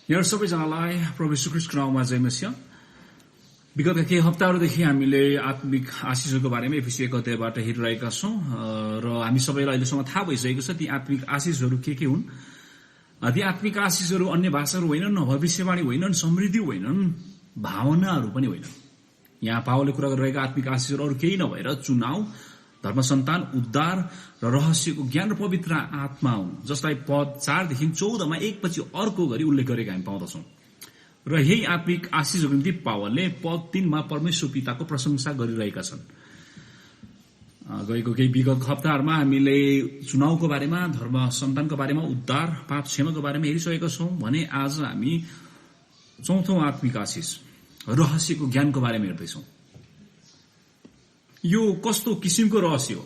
यहाँ सबैजनालाई प्रभु यीशु ख्रीष्टको नाममा जय मसीह। विगतका केही हप्ताहरूदेखि हामीले आत्मिक आशिषहरूको बारेमा एफिसी 1 अध्यायबाट हेरिरहेका छौं र हामी सबैलाई अहिलेसम्म थाहा भइसकेको छ ती आत्मिक आशिषहरू के हुन्। ती आत्मिक आशिषहरू अन्य भाषाहरू होइनन्, भविष्यवाणी होइनन्, समृद्धि होइनन्, भावनाहरू पनि होइनन्। यहाँ पावलले कुरा गरिरहेका आत्मिक आशिषहरू अरू केही नभएर चुनाव, धर्म सन्तान, उद्धार र रहस्यको ज्ञान र पवित्र आत्मा हुन्, जसलाई पद 4 देखि 14 मा एकपछि अर्को गरी उल्लेख गरेका हामी पाउँदछौं। र यही आत्मिक आशिषको निम्ति पावलले पद 3 मा परमेश्वर पिताको प्रशंसा गरिरहेका छन्। गएको केही विगत हप्ताहरूमा हामीले चुनावको बारेमा, धर्म सन्तानको बारेमा, उद्धार, पाप क्षमाको बारेमा हेरिसकेका छौं भने आज हामी चौथो आत्मिक आशिष रहस्यको ज्ञानको बारेमा हेर्दैछौं। यो कस्तो किसिमको रहस्य हो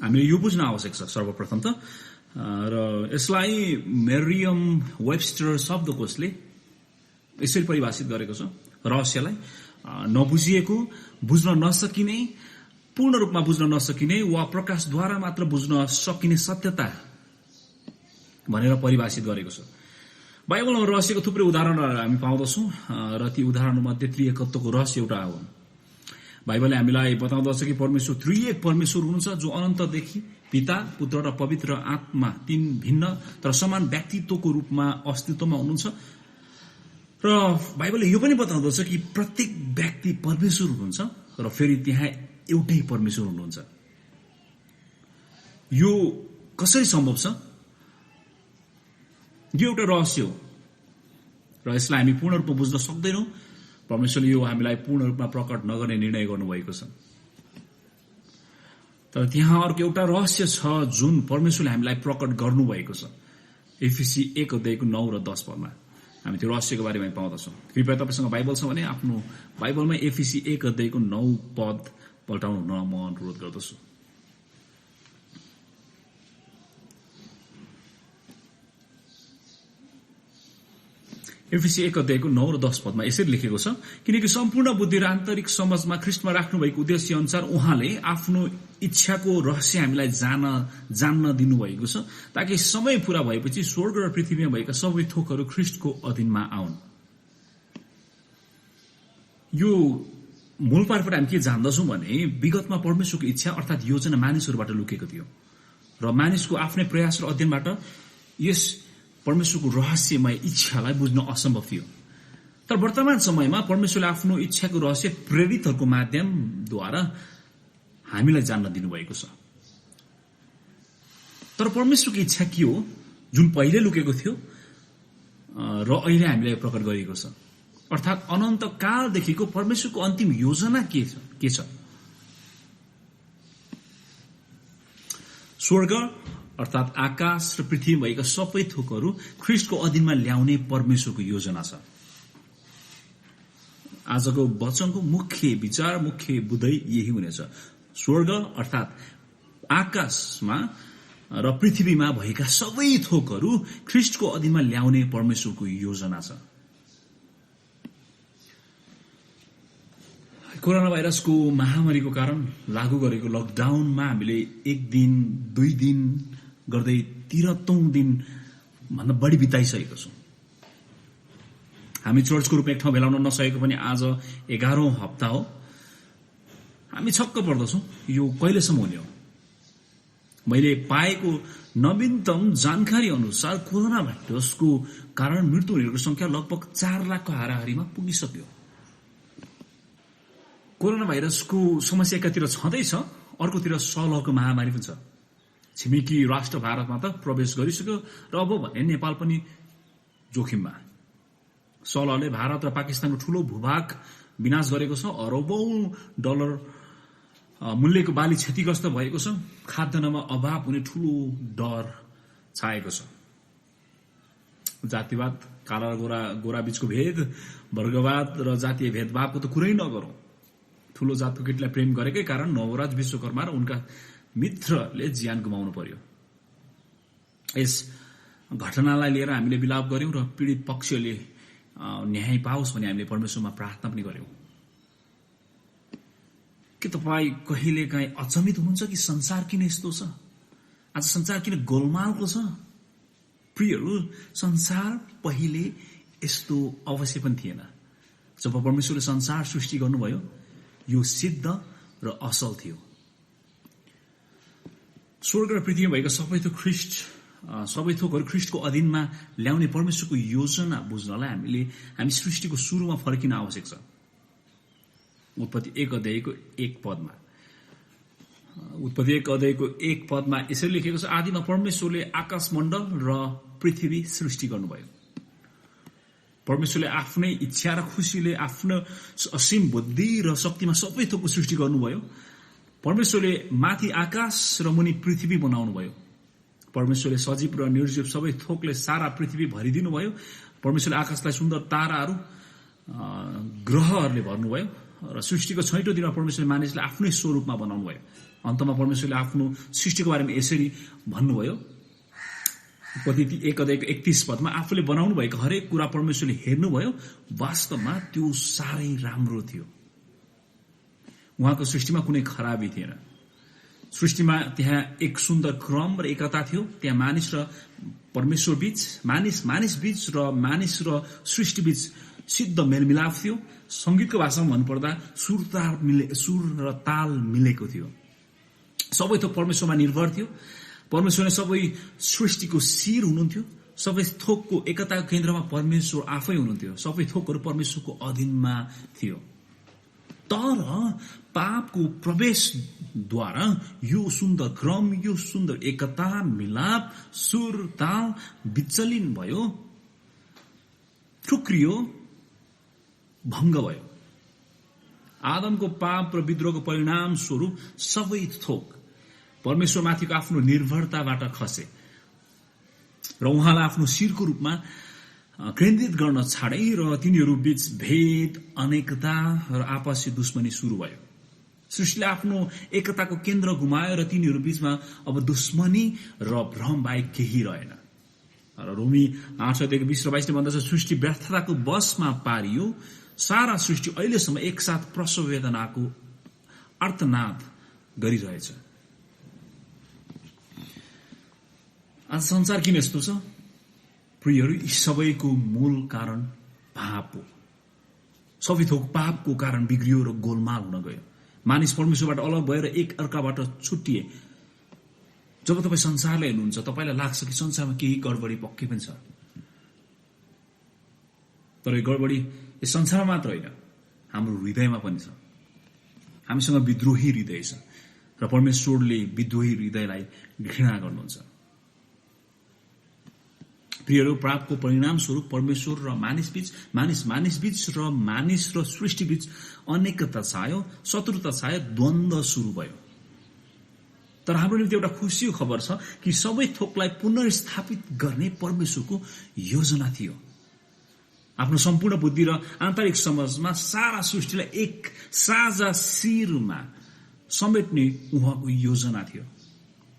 हामीले यो बुझ्न आवश्यक छ सर्वप्रथम त। र यसलाई मेरियम वेबस्टर शब्दकोशले यसरी परिभाषित गरेको छ। रहस्यलाई नबुझिएको, बुझ्न नसकिने, पूर्ण रूपमा बुझ्न नसकिने वा प्रकाशद्वारा मात्र बुझ्न सकिने सत्यता भनेर परिभाषित गरेको छ। बाइबलमा रहस्यको थुप्रै उदाहरणहरू हामी पाउँदछौं र ती उदाहरणमध्ये त्रिएकत्वको रहस्य एउटा हो। बाइबलले हामीलाई बताउँदछ कि परमेश्वर त्रिएक परमेश्वर हुनुहुन्छ, जो अनन्तदेखि पिता, पुत्र र पवित्र आत्मा तीन भिन्न तर समान व्यक्तित्वको रूपमा अस्तित्वमा हुनुहुन्छ। र बाइबलले यो पनि बताउँदछ कि प्रत्येक व्यक्ति परमेश्वर हुनुहुन्छ र फेरि त्यहाँ एउटै परमेश्वर हुनुहुन्छ। यो कसरी सम्भव छ? यो एउटा रहस्य हो र यसलाई हामी पूर्ण रूपमा बुझ्न सक्दैनौं। परमेश्वरले यो हामीलाई पूर्ण रूपमा प्रकट नगर्ने निर्णय गर्नुभएको छ। तर त्यहाँ अर्को एउटा रहस्य छ जुन परमेश्वरले हामीलाई प्रकट गर्नुभएको छ। एफिसी 1 अध्यायको 9 र 10 पदमा हामी त्यो रहस्यको बारेमा पाउँदछौं। कृपया तपाईसँग बाइबल छ भने आफ्नो बाइबलमा एफिसी 1 अध्यायको 9 पद पल्टाउनु म अनुरोध गर्दछु। एफिसी 1 अध्यायको 9 र 10 पदमा यसरी लेखेको छ, किनकि सम्पूर्ण बुद्धि र आन्तरिक समझमा ख्रीष्टमा राख्नुभएको उद्देश्य अनुसार उहाँले आफ्नो इच्छाको रहस्य हामीलाई जान्न दिनुभएको छ, ताकि समय पूरा भएपछि स्वर्ग र पृथ्वीमा भएका सबै थोकहरू ख्रीष्टको अधीनमा आउन्। यो मूल पारबाट हामी के जान्दछौं भने विगतमा परमेश्वरको इच्छा अर्थात योजना मानिसहरूबाट लुकेको थियो र मानिसको आफ्नै प्रयास र अध्ययनबाट यस परमेश्वरको रहस्यमय इच्छालाई बुझ्न असम्भव थियो। तर वर्तमान समयमा परमेश्वरले आफ्नो इच्छाको रहस्य प्रेरितहरूको माध्यमद्वारा हामीलाई जान्न दिनुभएको छ। तर परमेश्वरको इच्छा के हो जुन पहिले लुकेको थियो र अहिले हामीलाई प्रकट गरिएको छ, अर्थात अनन्त कालदेखिको परमेश्वरको अन्तिम योजना के छ? स्वर्ग अर्थात आकाश र पृथ्वी भएका सबै थोकहरू ख्रीष्टको अधीनमा ल्याउने परमेश्वरको योजना छ। आजको वचनको मुख्य विचार, मुख्य बुझाइ यही हुनेछ। स्वर्ग अर्थात आकाशमा र पृथ्वीमा भएका सबै थोकहरू ख्रीष्टको अधीनमा ल्याउने परमेश्वरको योजना छ। कोरोना भाइरसको महामारीको कारण लागू गरेको लकडाउनमा हामीले 1 दिन, 2 दिन गर्दै 13औं दिन भन्दा बढी बिताइसकेको छौं। हामी चर्चको रूपमा एक ठाउँ भेला हुन नसकेको पनि आज 11औं हप्ता हो। हामी छक्क पर्दछौं यो कहिलेसम्म हुने हो। मैले पाएको नवीनतम जानकारी अनुसार कोरोना भाइरसको कारण मृत्यु हुनेहरूको संख्या लगभग 4 लाखको हाराहारीमा पुगिसक्यो। कोरोना भाइरसको समस्या एकातिर छँदैछ, अर्कोतिर सलहको महामारी पनि छ। छिमेकी राष्ट्र भारतमा त प्रवेश गरिसक्यो र अब भने नेपाल पनि जोखिममा। सलहले भारत र पाकिस्तानको ठूलो भूभाग विनाश गरेको छ। अरबौं डलर मूल्यको बाली क्षतिग्रस्त भएको छ। खाद्यान्नमा अभाव हुने ठूलो डर छाएको छ। जातिवाद, काला र गोरा बीचको भेद, वर्गवाद र जातीय भेदभावको त कुरै नगरौं। ठूलो जातको केटीलाई प्रेम गरेकै कारण नवराज विश्वकर्मा र उनका मित्रले ज्यान गुमाउनु पर्यो। यस घटनालाई लिएर हामीले विलाप गर्यौं र पीडित पक्षले न्याय पाओस् भने हामीले परमेश्वरमा प्रार्थना पनि गर्यौं। के तपाईँ कहिलेकाहीँ अचम्मित हुनुहुन्छ कि संसार किन यस्तो छ? आज संसार किन गोलमालको छ? प्रियहरू, संसार पहिले यस्तो अवश्य पनि थिएन। जब परमेश्वरले संसार सृष्टि गर्नुभयो, यो सिद्ध र असल थियो। स्वर्ग र पृथ्वीमा भएका सबै थोकहरू ख्रिस्टको अधीनमा ल्याउने परमेश्वरको योजना बुझ्नलाई हामी सृष्टिको सुरुमा फर्किन आवश्यक छ। उत्पत्ति 1 अध्यायको 1 पदमा यसरी लेखेको छ, आदिमा परमेश्वरले आकाशमण्डल र पृथ्वी सृष्टि गर्नुभयो। परमेश्वरले आफ्नै इच्छा र खुसीले आफ्नो असीम बुद्धि र शक्तिमा सबै थोकको सृष्टि गर्नुभयो। परमेश्वरले माथि आकाश र मुनि पृथ्वी बनाउनु भयो। परमेश्वरले सजीव र निर्जीव सबै थोकले सारा पृथ्वी भरिदिनु भयो। परमेश्वरले आकाशलाई सुन्दर ताराहरू ग्रहहरूले भर्नुभयो र सृष्टिको 6औं दिनमा परमेश्वरले मानिसलाई आफ्नै स्वरूपमा बनाउनु भयो। अन्तमा परमेश्वरले आफ्नो सृष्टिको बारेमा यसरी भन्नुभयो, उत्पत्ति 1 अध्यायको 31 पदमा, आफूले बनाउनु भएको हरेक कुरा परमेश्वरले हेर्नुभयो, वास्तवमा त्यो साह्रै राम्रो थियो। उहाँको सृष्टिमा कुनै खराबी थिएन। सृष्टिमा त्यहाँ एक सुन्दर क्रम र एकता थियो। त्यहाँ मानिस र परमेश्वर बीच, मानिस बीच र मानिस र सृष्टि बीच सिद्ध मेलमिलाप थियो। संगीतको भाषामा भन्नुपर्दा सुर र ताल मिलेको थियो। सबै थोक परमेश्वरमा निर्भर थियो। परमेश्वरले सबै सृष्टिको शिर हुनुहुन्थ्यो। सबै थोकको एकताको केन्द्रमा परमेश्वर आफै हुनुहुन्थ्यो। सबै थोकहरू परमेश्वरको अधीनमा थियो। तर पापको प्रवेशद्वारा यो सुन्दर क्रम, यो सुन्दर एकता, मिलाप, सुर, ताल विचलिन भयो, ठुक्रियो, भङ्ग भयो। आदमको पाप र विद्रोहको परिणाम स्वरूप सबै थोक परमेश्वरमाथिको आफ्नो निर्भरताबाट खसे र उहाँलाई आफ्नो शिरको रूपमा केन्द्रित गर्न छाडे र तिनीहरू बीच भेद, अनेकता र आपसी दुश्मनी सुरु भयो। सृष्टिले आफ्नो एकताको केन्द्र गुमायो र तिनीहरू बीचमा अब दुश्मनी र भ्रम बाहेक केही रहेन। र रोमी 8:20-22 भन्दछ, सृष्टि व्यर्थताको बसमा पारियो, सारा सृष्टि अहिलेसम्म एकसाथ प्रसव वेदनाको अर्थनाद गरिरहेछ। आज संसार किन यस्तो छ? प्रियहरू, यी सबैको मूल कारण पाप हो। सबै थोक पापको कारण बिग्रियो र गोलमाल हुन गयो। मानिस परमेश्वरबाट अलग भएर एक अर्काबाट छुट्टिए। जब तपाईँ संसारलाई हेर्नुहुन्छ, तपाईँलाई लाग्छ कि संसारमा केही गडबडी पक्कै पनि छ। तर यो गडबडी यस संसारमा मात्र होइन, हाम्रो हृदयमा पनि छ। हामीसँग विद्रोही हृदय छ र परमेश्वरले विद्रोही हृदयलाई घृणा गर्नुहुन्छ। प्रियहरू, पापको परिणाम स्वरूप परमेश्वर र मानिस बीच र मानिस र सृष्टि बीच अनेकता छायो, शत्रुता छायो, द्वन्द्व सुरु भयो। तर हाम्रो निम्ति एउटा खुसीको खबर छ कि सबै थोकलाई पुनर्स्थापित गर्ने परमेश्वरको योजना थियो। आफ्नो सम्पूर्ण बुद्धि र आन्तरिक समझमा सारा सृष्टिलाई एक साझा शिरमा समेट्ने उहाँको योजना थियो।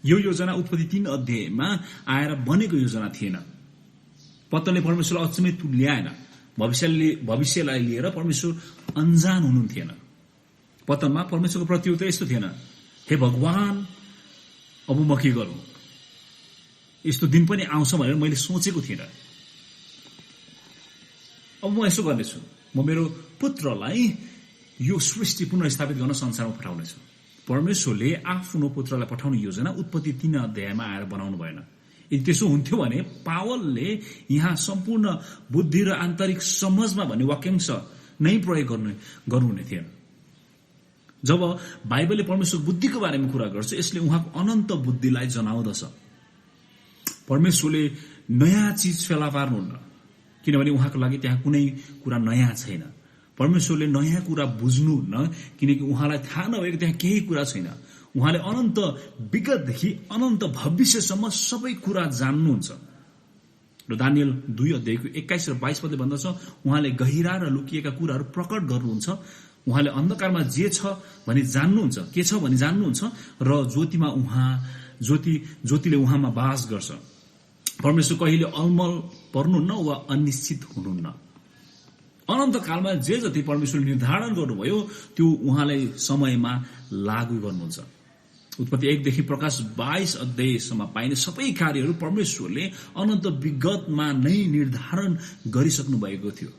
यो योजना उत्पत्ति 3 अध्यायमा आएर बनेको योजना थिएन। पत्तनले परमेश्वरलाई अचम्मै तुल्याएन। भविष्यलाई लिएर परमेश्वर अनजान हुनुहुन्थेन। पत्तनमा परमेश्वरको प्रत्युत्तर यस्तो थिएन, हे भगवान, अब म के गरौँ? यस्तो दिन पनि आउँछ भनेर मैले सोचेको थिएन। अब म यसो गर्नेछु, म मेरो पुत्रलाई यो सृष्टि पुनर्स्थापित गर्न संसारमा पठाउनेछु। परमेश्वरले आफ्नो पुत्रलाई पठाउने योजना उत्पत्ति 3 अध्यायमा आएर बनाउनु भएन। यदि त्यसो हुन्थ्यो भने पावलले यहाँ सम्पूर्ण बुद्धि र आन्तरिक समझमा भन्ने वाक्यांश नै प्रयोग गर्नुहुने थिएन। जब बाइबलले परमेश्वर बुद्धिको बारेमा कुरा गर्छ, यसले उहाँको अनन्त बुद्धिलाई जनाउँदछ। परमेश्वरले नयाँ चिज फेला पार्नुहुन्न, किनभने उहाँको लागि त्यहाँ कुनै कुरा नयाँ छैन। परमेश्वरले नयाँ कुरा बुझ्नुहुन्न, किनकि उहाँलाई थाहा नभएको त्यहाँ केही कुरा छैन। उहाँले अनन्त विगतदेखि अनन्त भविष्यसम्म सबै कुरा जान्नुहुन्छ। र दानियल 2 अध्यायको 21 र 22 पदले भन्दछ, उहाँले गहिरा र लुकिएका कुराहरू प्रकट गर्नुहुन्छ। उहाँले अन्धकारमा जे छ भनी जान्नुहुन्छ, के छ भनी जान्नुहुन्छ र ज्योतिले उहाँमा वास गर्छ। परमेश्वर कहिले अलमल पर्नुहुन्न वा अनिश्चित हुनुहुन्न। अनन्त कालमा जे जति परमेश्वरले निर्धारण गर्नुभयो त्यो उहाँले समयमा लागू गर्नुहुन्छ। उत्पत्ति 1 देखि प्रकाश 22 अध्यायसम्म पाइने सबै कार्यहरू परमेश्वरले अनन्त विगतमा नै निर्धारण गरिसक्नु भएको थियो।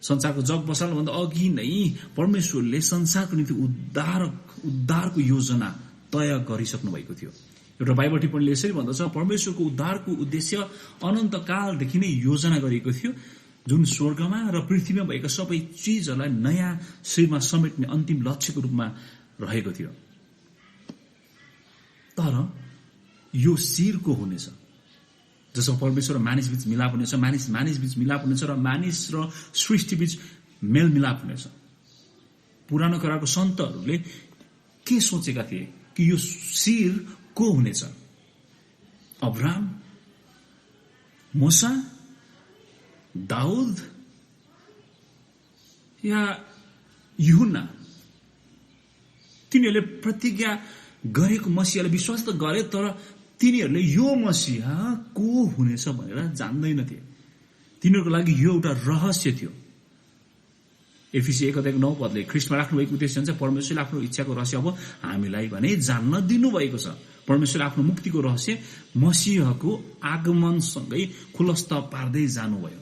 संसारको जग बसाल्नुभन्दा अघि नै परमेश्वरले संसारको निम्ति उद्धारको योजना तय गरिसक्नु भएको थियो। एउटा बाइबल टिप्पणीले यसरी भन्दछ, परमेश्वरको उद्धारको उद्देश्य अनन्तकालदेखि नै योजना गरिएको थियो, जुन स्वर्गमा र पृथ्वीमा भएका सबै चीजहरूलाई नयाँ शरीरमा समेट्ने अन्तिम लक्ष्यको रूपमा रहेको थियो। तर यो शिर को हुनेछ, जसमा परमेश्वर र मानिस बीच मिलाप हुनेछ, मानिस बीच मिलाप हुनेछ र मानिस र सृष्टि बीच मेलमिलाप हुनेछ। पुरानो करारको सन्तहरूले के सोचेका थिए कि यो शिर को हुनेछ? अब्राहम, मूसा, दाऊद या यूहन्ना? तिनीहरूले प्रतिज्ञा गरेको मसीहालाई विश्वास त गरे, तर तिनीहरूले यो मसीहा को हुनेछ भनेर जान्दैनथे। तिनीहरूको लागि यो एउटा रहस्य थियो। एफिसी 1:9 ख्रीष्टमा राख्नुभएको उद्देश्य हुन्छ परमेश्वरले आफ्नो इच्छाको रहस्य अब हामीलाई भने जान्न दिनुभएको छ। परमेश्वरले आफ्नो मुक्तिको रहस्य मसीहको आगमनसँगै खुलस्त पार्दै जानुभयो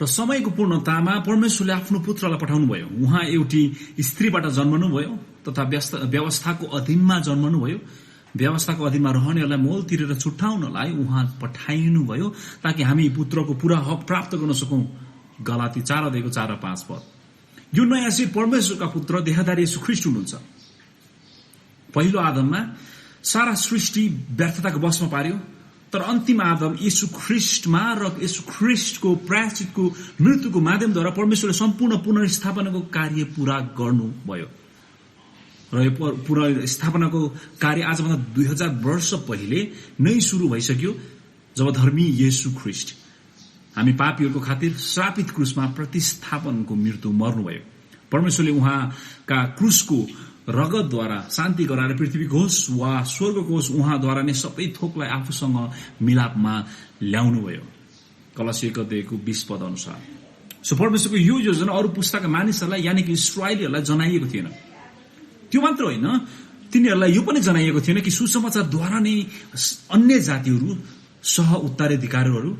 र समयको पूर्णतामा परमेश्वरले आफ्नो पुत्रलाई पठाउनुभयो। उहाँ एउटी स्त्रीबाट जन्मनुभयो तथा व्यवस्थाको अधीनमा जन्मनुभयो। व्यवस्थाको अधीनमा रहनेहरूलाई मोल तिरेर छुट्याउनलाई उहाँ पठाइनुभयो ताकि हामी पुत्रको पूरा हक प्राप्त गर्न सकौं। गलाती 4:4-5 यो नयाँ शिर परमेश्वरका पुत्र देहधारी येशू ख्रीष्ट हुनुहुन्छ। पहिलो आदममा सारा सृष्टि व्यर्थताको वशमा पार्यो, तर अन्तिम आदम येशू ख्रीष्टमा र येशू ख्रीष्टको प्रायश्चितको मृत्युको माध्यमद्वारा परमेश्वरले सम्पूर्ण पुनर्स्थापनाको कार्य पूरा गर्नुभयो र यो पुनर्स्थापनाको कार्य आजभन्दा 2000 वर्ष पहिले नै सुरु भइसक्यो, जब धर्मी येशू ख्रीष्ट हामी पापीहरूको खातिर श्रापित क्रुसमा प्रतिस्थापनको मृत्यु मर्नुभयो। परमेश्वरले उहाँका क्रुसको रगतद्वारा शान्ति गराएर पृथ्वीको होस् वा स्वर्गको होस् उहाँद्वारा नै सबै थोकलाई आफूसँग मिलापमा ल्याउनुभयो। कलसी 1:20 अनुसार। सो परमेश्वरको यो योजना अरू पुस्ताका मानिसहरूलाई यानि कि इस्राएलीहरूलाई जनाइएको थिएन। त्यो मात्र होइन, तिनीहरूलाई यो पनि जनाइएको थिएन कि सुसमाचारद्वारा नै अन्य जातिहरू सह उत्तराधिकारीहरू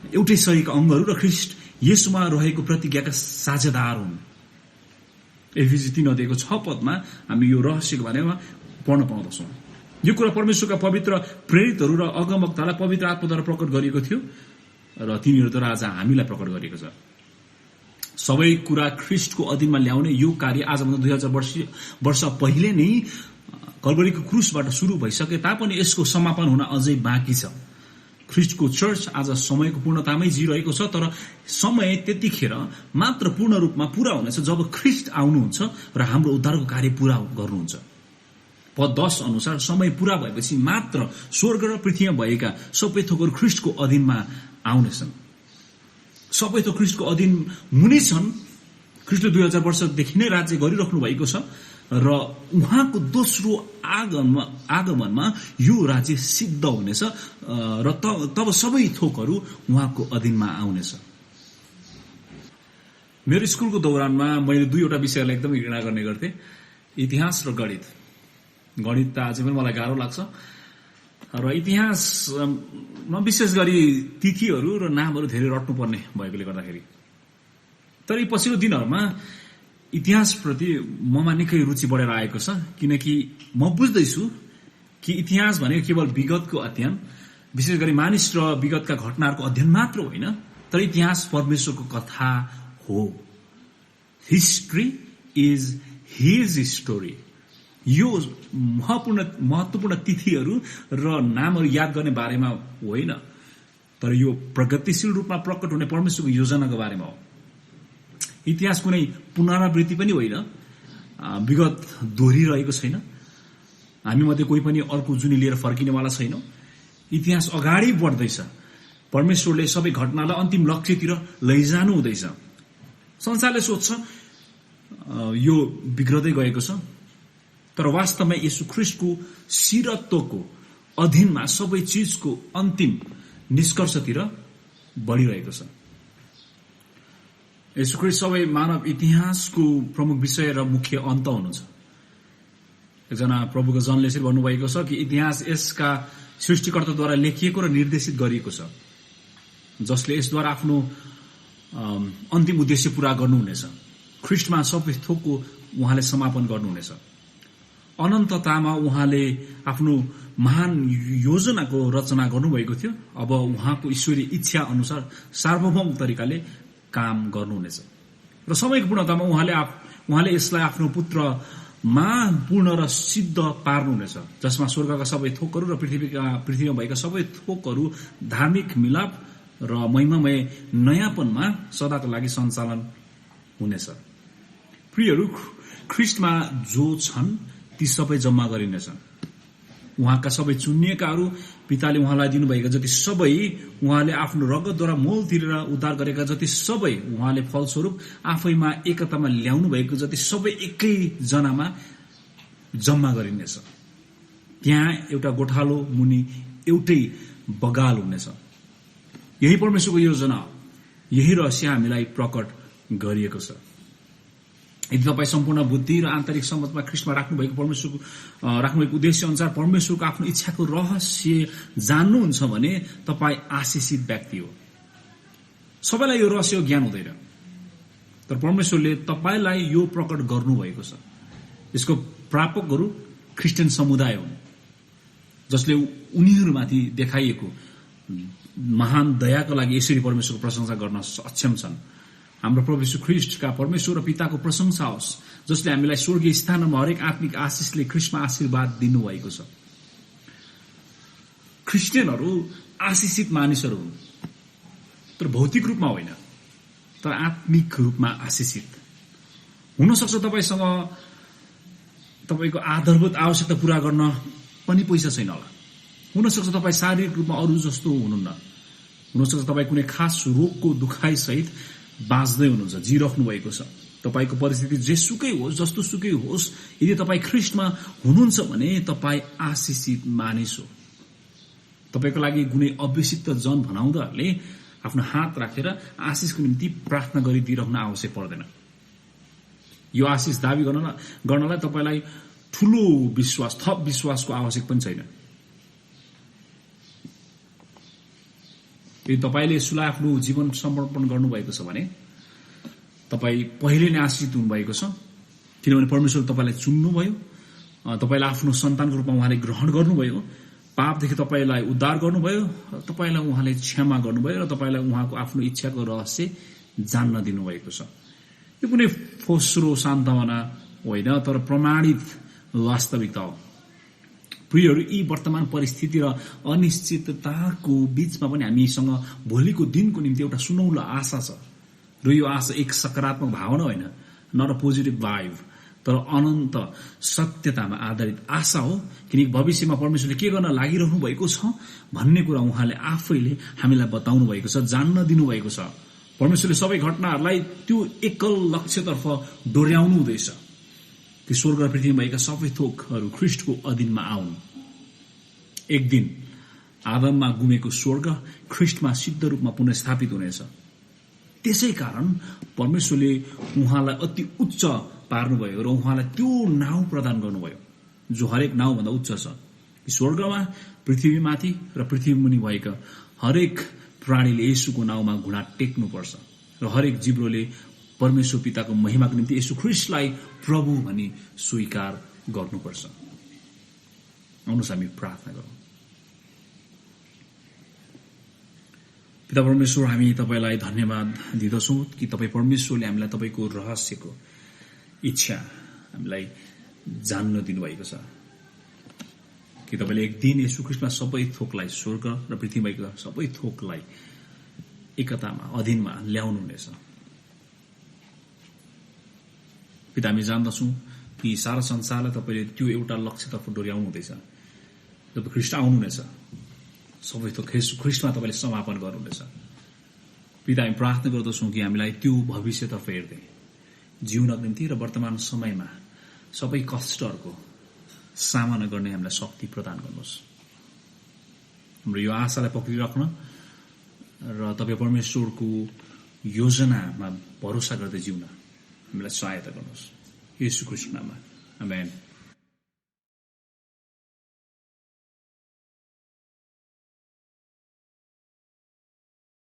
एउटै शरीरका अङ्गहरू र ख्रीष्ट येशूमा रहेको प्रतिज्ञाका साझेदार हुन्। एफिसी 3:6 हामी यो रहस्यको बारेमा पढ्न पाउँदछौँ। यो कुरा परमेश्वरका पवित्र प्रेरितहरू र अगमवक्तालाई पवित्र आत्माद्वारा प्रकट गरिएको थियो र तिनीहरूद्वारा आज हामीलाई प्रकट गरिएको छ। सबै कुरा ख्रीष्टको अधीनमा ल्याउने यो कार्य आजभन्दा 2000 वर्ष पहिले नै कल्भरीको क्रुसबाट सुरु भइसके तापनि यसको समापन हुन अझै बाँकी छ। ख्रीष्टको चर्च आज समयको पूर्णतामै जिरहेको छ, तर समय त्यतिखेर मात्र पूर्ण रूपमा पूरा हुनेछ जब ख्रीष्ट आउनुहुन्छ र हाम्रो उद्धारको कार्य पूरा गर्नुहुन्छ। पद 10 अनुसार समय पूरा भएपछि मात्र स्वर्ग र पृथ्वीमा भएका सबै थोकहरू ख्रीष्टको अधीनमा आउनेछन्। सबै थोक ख्रीष्टको अधीन हुनेछन्। ख्रीष्टले 2000 वर्षदेखि नै राज्य गरिराख्नु भएको छ र उहाँको दोस्रो आगमनमा यो राज्य सिद्ध हुनेछ र तब सबै थोकहरू उहाँको अधीनमा आउनेछ। मेरो स्कुलको दौरानमा मैले 2वटा विषयलाई एकदमै घृणा गर्ने गर्थेँ, इतिहास र गणित। गणित त अझै पनि मलाई गाह्रो लाग्छ र इतिहासमा विशेष गरी तिथिहरू र नामहरू धेरै रट्नुपर्ने भएकोले गर्दाखेरि। तर यी पछिल्लो दिनहरूमा इतिहासप्रति ममा निकै रुचि बढेर आएको छ, किनकि म बुझ्दैछु कि इतिहास भनेको केवल विगतको अध्ययन, विशेष गरी मानिस र विगतका घटनाहरूको अध्ययन मात्र होइन, तर इतिहास परमेश्वरको कथा हो। History is his story. यो महत्वपूर्ण तिथिहरू र नामहरू याद गर्ने बारेमा होइन, तर यो प्रगतिशील रूपमा प्रकट हुने परमेश्वरको योजनाको बारेमा हो। इतिहास कुनै पुनरावृत्ति पनि होइन, विगत दोहोरिरहेको छैन। हामी मध्ये कोही पनि अर्को जुनी लिएर फर्किनेवाला छैन। इतिहास अगाडि बढ्दैछ। परमेश्वरले सबै घटनालाई अन्तिम लक्ष्यतिर लैजानु हुँदैछ। संसारले सोच्छ यो बिग्रदै गएको छ, तर वास्तवमा येशू ख्रीष्टको शिरत्वको अधीनमा सबै चीजको अन्तिम निष्कर्षतिर बढिरहेको छ। येशू ख्रीष्ट सबै मानव इतिहासको प्रमुख विषय र मुख्य अन्त हुनुहुन्छ। एकजना प्रभुको जनले यसरी भन्नुभएको छ कि इतिहास यसका सृष्टिकर्ताद्वारा लेखिएको र निर्देशित गरिएको छ, जसले यसद्वारा आफ्नो अन्तिम उद्देश्य पूरा गर्नुहुनेछ। ख्रीष्टमा सबै थोकको उहाँले समापन गर्नुहुनेछ। अनन्ततामा उहाँले आफ्नो महान योजनाको रचना गर्नुभएको थियो। अब उहाँको ईश्वरीय इच्छा अनुसार सार्वभौम तरिकाले काम गर्नुहुनेछ र समयको पूर्णतामा उहाँले यसलाई आफ्नो पुत्रमा पूर्ण र सिद्ध पार्नुहुनेछ, जसमा स्वर्गका सबै थोकहरू र पृथ्वीमा भएका सबै थोकहरू धार्मिक मिलाप र महिमामय नयाँपनमा सदाको लागि सञ्चालन हुनेछ। प्रियहरू, ख्रीष्टमा जो छन् ती सबै जम्मा गरिनेछ। उहाँका सबै चुनिएकाहरू, पिताले उहाँलाई दिनुभएका जति सबै, उहाँले आफ्नो रगतद्वारा मोल तिरेर उद्धार गरेका जति सबै, उहाँले फलस्वरूप आफैमा एकतामा ल्याउनु भएको जति सबै एकै जनामा जम्मा गरिनेछ। त्यहाँ एउटा गोठालो मुनि एउटै बगाल हुनेछ। यही परमेश्वरको योजना, यही रहस्य हामीलाई प्रकट गरिएको छ। यदि तपाईँ सम्पूर्ण बुद्धि र आन्तरिक समझमा ख्रीष्टमा राख्नुभएको उद्देश्य अनुसार परमेश्वरको आफ्नो इच्छाको रहस्य जान्नुहुन्छ भने तपाईँ आशिषित व्यक्ति हो। सबैलाई यो रहस्य ज्ञान हुँदैन, तर परमेश्वरले तपाईलाई यो प्रकट गर्नुभएको छ। यसको प्रापकहरू क्रिस्चियन समुदाय हुन्, जसले उनीहरूमाथि देखाइएको महान दयाको लागि यसरी परमेश्वरको प्रशंसा गर्न सक्षम छन्। हाम्रो प्रभु यीशु ख्रीष्टका परमेश्वर र पिताको प्रशंसा होस्, जसले हामीलाई स्वर्गीय स्थानमा हरेक आत्मिक आशिषले ख्रीष्टमा आशीर्वाद दिनुभएको छ। क्रिस्चियनहरू आशिषित मानिसहरू हुन्, तर भौतिक रूपमा होइन, तर आत्मिक रूपमा आशिषित। हुनसक्छ तपाईसँग तपाईको आधारभूत आवश्यकता पूरा गर्न पनि पैसा छैन होला, हुनसक्छ तपाईँ शारीरिक रूपमा अरू जस्तो हुनुहुन्न, हुनसक्छ तपाईँ कुनै खास रोगको दुखाइ सहित बाँच्दै हुनुहुन्छ, जिराख्नु भएको छ। तपाईको परिस्थिति जेसुकै होस्, जस्तो सुकै होस्, यदि तपाईँ ख्रीष्टमा हुनुहुन्छ भने तपाईँ आशिषित मानिस हो। तपाईको लागि कुनै अभिषिक्त जन भनाउँदाहरूले आफ्नो हात राखेर आशिषको निम्ति प्रार्थना गरिदिइरहन आवश्यक पर्दैन। यो आशिष दावी गर्नलाई तपाईलाई ठूलो विश्वास, थप विश्वासको आवश्यक पनि छैन। यदि तपाईले यसलाई आफ्नो जीवन समर्पण गर्नुभएको छ भने तपाई पहिले नै आशिषित हुनुभएको छ, किनभने परमेश्वरले तपाईलाई चुन्नुभयो, तपाईलाई आफ्नो सन्तानको रूपमा उहाँले ग्रहण गर्नुभयो, पापदेखि तपाईलाई उद्धार गर्नुभयो, तपाईलाई उहाँले क्षमा गर्नुभयो र तपाईलाई उहाँको आफ्नो इच्छाको रहस्य जान्न दिनुभएको छ। यो कुनै फोस्रो सान्तवना होइन, तर प्रमाणित वास्तविकता हो। प्रियहरू, यी वर्तमान परिस्थिति र अनिश्चितताको बीचमा पनि हामीसँग भोलिको दिनको निम्ति एउटा सुनौलो आशा छ, र यो आशा एक सकारात्मक भावना होइन, नट अ पोजिटिभ भाइब, तर अनन्त सत्यतामा आधारित आशा हो। किनकि भविष्यमा परमेश्वरले के गर्न लागिरहनु भएको छ भन्ने कुरा उहाँले आफैले हामीलाई बताउनु भएको छ, जान्न दिनुभएको छ। परमेश्वरले सबै घटनाहरूलाई त्यो एकल लक्ष्यतर्फ डोर्याउनु हुँदैछ कि स्वर्ग र पृथ्वीमा भएका सबै थोकहरू ख्रीष्टको अधीनमा आउन्। एक दिन आदममा गुमेको स्वर्ग ख्रीष्टमा सिद्ध रूपमा पुनर्स्थापित हुनेछ। त्यसै कारण परमेश्वरले उहाँलाई अति उच्च पार्नुभयो र उहाँलाई त्यो नाउँ प्रदान गर्नुभयो जो हरेक नाउँभन्दा उच्च छ, कि स्वर्गमा, पृथ्वीमाथि र पृथ्वी मुनि भएका हरेक प्राणीले येशूको नाउँमा घुँडा टेक्नुपर्छ र हरेक जिब्रोले परमेश्वर पिताको महिमाको निम्ति येशू ख्रीष्टलाई प्रभु भनी स्वीकार गर्नुपर्छ। आउनुहोस् हामी प्रार्थना गरौँ। पिता परमेश्वर, हामी तपाईलाई धन्यवाद दिदछौं कि तपाईँ परमेश्वरले हामीलाई तपाईको रहस्यको इच्छा हामीलाई जान्न दिनुभएको छ, कि तपाईले एक दिन येशू ख्रीष्टमा सबै थोकलाई, स्वर्ग र पृथ्वीमा सबै थोकलाई एकतामा, अधीनमा ल्याउनुहुनेछ। पिता, हामी जान्दछौं कि सारा संसारलाई तपाईले त्यो एउटा लक्ष्यतर्फ डोर्याउनु हुँदैछ। जब ख्रीष्ट आउनुहुनेछ, सबै थोक ख्रीष्टमा तपाईले समापन गर्नुहुनेछ। पिता, हामी प्रार्थना गर्दछौं कि हामीलाई त्यो भविष्यतर्फ हेर्दै जिउनको निम्ति र वर्तमान समयमा सबै कष्टहरूको सामना गर्ने हामीलाई शक्ति प्रदान गर्नुहोस्। हाम्रो यो आशालाई पक्रिराख्न र तपाईँ परमेश्वरको योजनामा भरोसा गर्दै जिउन हामीलाई सहायता गर्नुहोस्। येशू ख्रीष्टको नाममा आमेन।